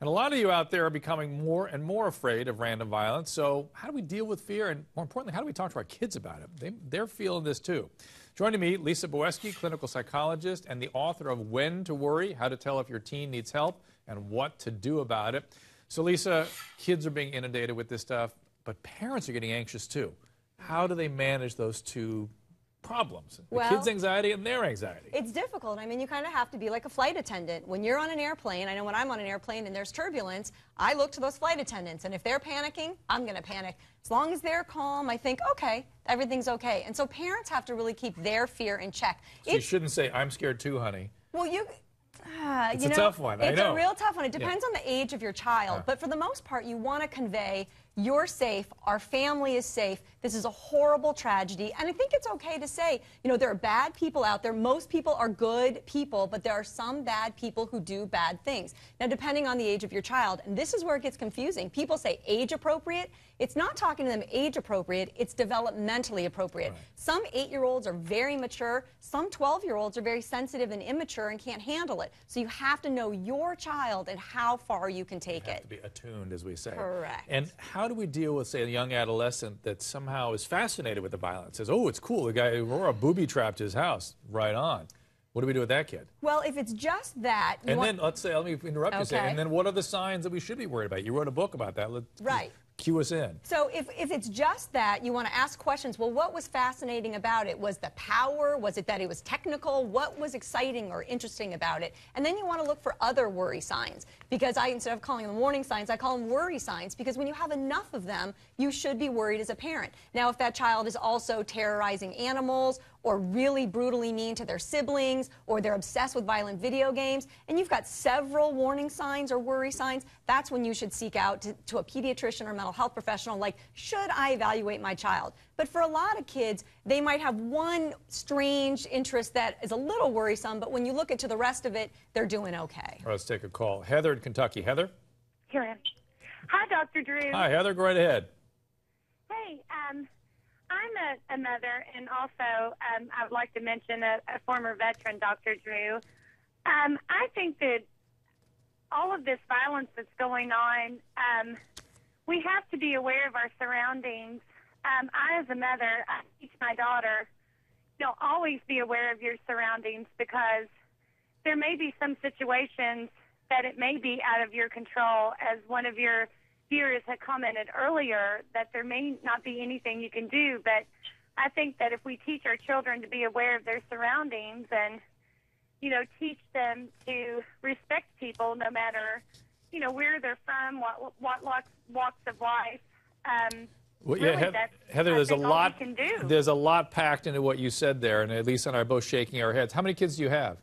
And a lot of you out there are becoming more and more afraid of random violence. So how do we deal with fear? And more importantly, how do we talk to our kids about it? They're feeling this too. Joining me, Lisa Boeski, clinical psychologist and the author of When to Worry, How to Tell If Your Teen Needs Help and What to Do About It. So Lisa, kids are being inundated with this stuff, but parents are getting anxious too. How do they manage those two problems? The kids' anxiety and their anxiety. It's difficult. I mean, you kind of have to be like a flight attendant. When you're on an airplane, I know when I'm on an airplane and there's turbulence, I look to those flight attendants. And if they're panicking, I'm going to panic. As long as they're calm, I think, okay, everything's okay. And so parents have to really keep their fear in check. So you shouldn't say, I'm scared too, honey. Well, it's a tough one. I know. It's a real tough one. It depends on the age of your child. But for the most part, you want to convey, you're safe, our family is safe, this is a horrible tragedy. And I think it's okay to say, you know, there are bad people out there. Most people are good people, but there are some bad people who do bad things. Now, depending on the age of your child, and this is where it gets confusing. People say age appropriate. It's not talking to them age appropriate, it's developmentally appropriate. Right. Some 8-year-olds are very mature, some 12-year-olds are very sensitive and immature and can't handle it. So you have to know your child and how far you can take it. You have to be attuned, as we say. Correct. And how do we deal with, say, a young adolescent that somehow is fascinated with the violence? Says, oh, it's cool, the guy Aurora booby-trapped his house. Right on. What do we do with that kid? Well, if it's just that... And then, let's say, let me interrupt you, say, and then what are the signs that we should be worried about? You wrote a book about that. Right. Cue us in. So if it's just that, you want to ask questions. Well, what was fascinating about it? Was the power? Was it that it was technical? What was exciting or interesting about it? And then you want to look for other worry signs. Because instead of calling them warning signs, I call them worry signs. Because when you have enough of them, you should be worried as a parent. Now, if that child is also terrorizing animals or really brutally mean to their siblings, or they're obsessed with violent video games, and you've got several warning signs or worry signs, that's when you should seek out to a pediatrician or mental health professional, like, should I evaluate my child? But for a lot of kids, they might have one strange interest that is a little worrisome, but when you look into the rest of it, they're doing okay. All right, let's take a call. Heather in Kentucky. Heather? Here I am. Hi, Dr. Drew. Hi, Heather. Go right ahead. Hey, I'm a mother, and also I would like to mention a former veteran, Dr. Drew. I think that all of this violence that's going on, we have to be aware of our surroundings. I, as a mother, I teach my daughter, always be aware of your surroundings, because there may be some situations that it may be out of your control. As one of your viewers had commented earlier, that there may not be anything you can do, but I think that if we teach our children to be aware of their surroundings and, teach them to respect people no matter, where they're from, what walks of life, well, yeah, really, Heather, there's a lot packed into what you said there, and Lisa and I are both shaking our heads. How many kids do you have?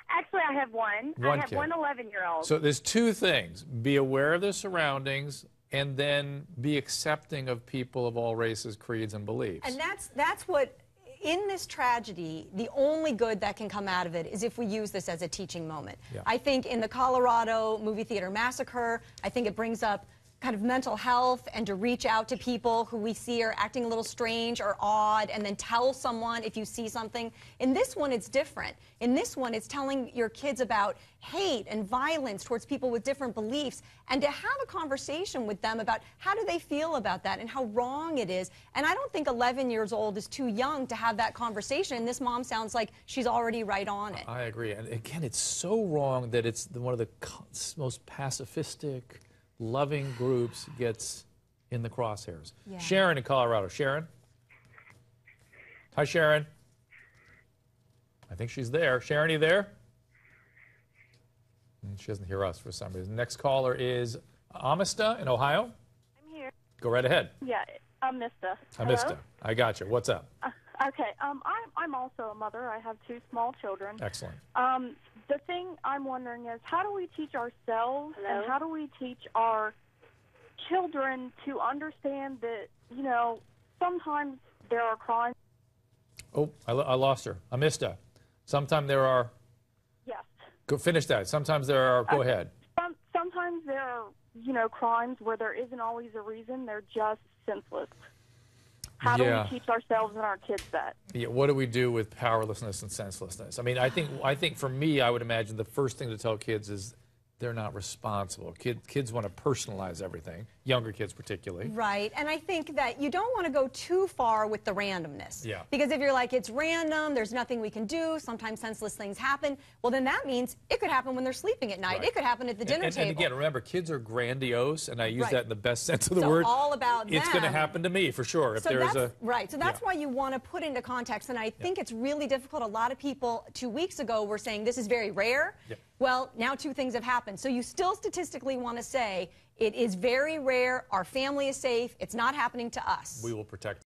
Actually, I have one. I have kid. one 11-year-old. So there's two things. Be aware of their surroundings, and then be accepting of people of all races, creeds, and beliefs. And that's what, in this tragedy, the only good that can come out of it is if we use this as a teaching moment. Yeah. I think in the Colorado movie theater massacre, I think it brings up kind of mental health, and to reach out to people who we see are acting a little strange or odd, and then tell someone if you see something. In this one, it's different. In this one, it's telling your kids about hate and violence towards people with different beliefs, and to have a conversation with them about how do they feel about that and how wrong it is. And I don't think 11 years old is too young to have that conversation, and this mom sounds like she's already right on it. I agree. And again, it's so wrong that it's one of the most pacifistic, loving groups gets in the crosshairs. Yeah. Sharon in Colorado. Sharon? Hi, Sharon. I think she's there. Sharon, are you there? She doesn't hear us for some reason. Next caller is Amista in Ohio. I'm here. Go right ahead. Yeah, Amista. Amista. I got you. What's up? Okay. I'm also a mother. I have 2 small children. Excellent. The thing I'm wondering is, how do we teach ourselves and how do we teach our children to understand that, sometimes there are crimes. Oh, I lost her. Amista. Sometimes there are... Yes. Go finish that. Sometimes there are... Go ahead. Sometimes there are, crimes where there isn't always a reason. They're just senseless. How do we teach ourselves and our kids that? Yeah, what do we do with powerlessness and senselessness? I mean, I think for me, I would imagine the first thing to tell kids is they're not responsible. Kids want to personalize everything, younger kids particularly. Right, and I think that you don't want to go too far with the randomness. Yeah. Because if you're like, it's random, there's nothing we can do, sometimes senseless things happen, well then that means it could happen when they're sleeping at night. Right. It could happen at the dinner table. And again, remember, kids are grandiose, and I use Right. that in the best sense of the So word. all about It's going to them. happen to me, for sure, if So there is that's, a... right, so that's Yeah. why you want to put into context, and I think it's really difficult. A lot of people 2 weeks ago were saying this is very rare. Yep. Well, now two things have happened. So you still statistically want to say it is very rare, our family is safe, it's not happening to us. We will protect